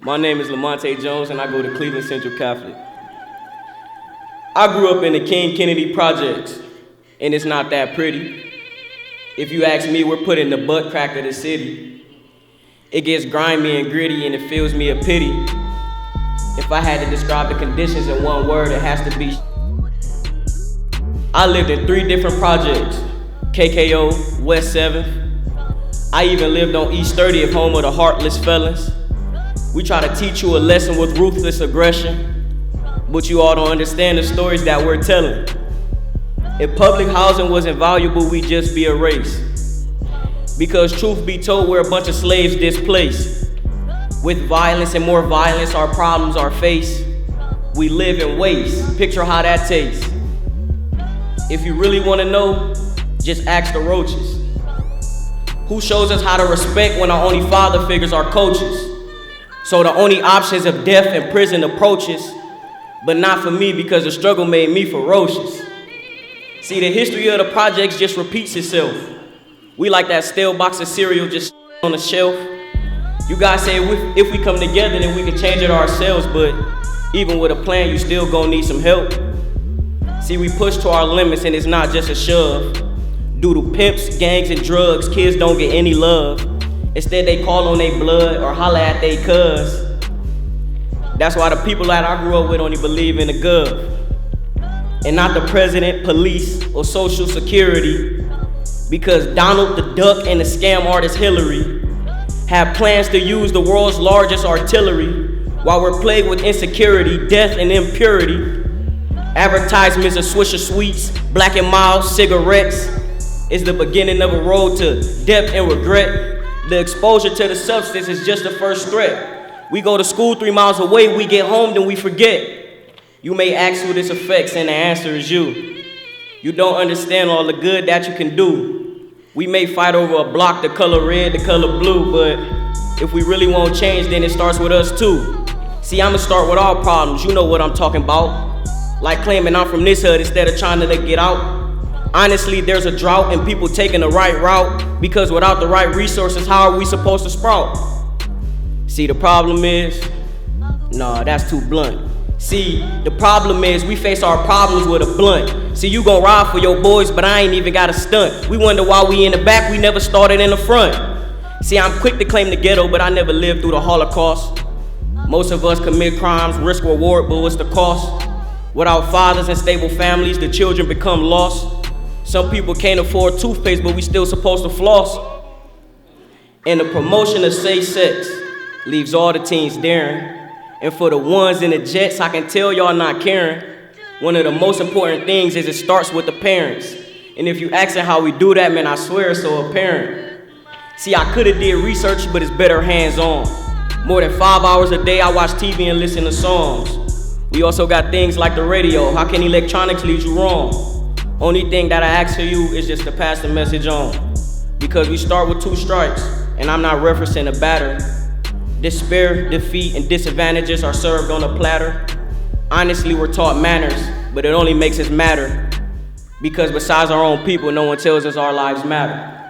My name is Lamonte Jones and I go to Cleveland Central Catholic. I grew up in the King Kennedy projects, and it's not that pretty. If you ask me, we're put in the butt crack of the city. It gets grimy and gritty and it fills me a pity. If I had to describe the conditions in one word, it has to be I lived in 3 different projects, KKO, West 7th. I even lived on East 30th, home of the heartless felons. We try to teach you a lesson with ruthless aggression, but you all don't understand the stories that we're telling. If public housing wasn't valuable, we'd just be erased. Because truth be told, we're a bunch of slaves displaced. With violence and more violence, our problems are faced. We live in waste. Picture how that tastes. If you really want to know, just ask the roaches. Who shows us how to respect when our only father figures are coaches? So the only options of death and prison approaches, but not for me because the struggle made me ferocious. See, the history of the projects just repeats itself. We like that stale box of cereal just on the shelf. You guys say if we come together then we can change it ourselves, but even with a plan you still gonna need some help. See, we push to our limits and it's not just a shove. Due to pimps, gangs, and drugs, kids don't get any love. Instead, they call on their blood or holler at they cuz. That's why the people that I grew up with only believe in the gov. And not the president, police, or social security. Because Donald the Duck and the scam artist Hillary have plans to use the world's largest artillery while we're plagued with insecurity, death, and impurity. Advertisements of Swisher Sweets, Black and Mild cigarettes is the beginning of a road to depth and regret. The exposure to the substance is just the first threat. We go to school 3 miles away, we get home, then we forget. You may ask who this affects, and the answer is you. You don't understand all the good that you can do. We may fight over a block, the color red, the color blue, but if we really want change, then it starts with us too. See, I'ma start with all problems, you know what I'm talking about. Like claiming I'm from this hood instead of trying to get out. Honestly, there's a drought and people taking the right route, because without the right resources, how are we supposed to sprout? See, the problem is, nah, that's too blunt. See, the problem is we face our problems with a blunt. See, you gon' ride for your boys, but I ain't even got a stunt. We wonder why we in the back, we never started in the front. See, I'm quick to claim the ghetto, but I never lived through the Holocaust. Most of us commit crimes, risk reward, but what's the cost? Without fathers and stable families, the children become lost. Some people can't afford toothpaste, but we still supposed to floss. And the promotion of safe sex leaves all the teens daring. And for the ones in the jets, I can tell y'all not caring. One of the most important things is it starts with the parents. And if you asking how we do that, man, I swear it's so apparent. See, I coulda did research, but it's better hands-on. More than 5 hours a day, I watch TV and listen to songs. We also got things like the radio. How can electronics lead you wrong? Only thing that I ask for you is just to pass the message on. Because we start with 2 strikes, and I'm not referencing a batter. Despair, defeat, and disadvantages are served on a platter. Honestly, we're taught manners, but it only makes us matter. Because besides our own people, no one tells us our lives matter.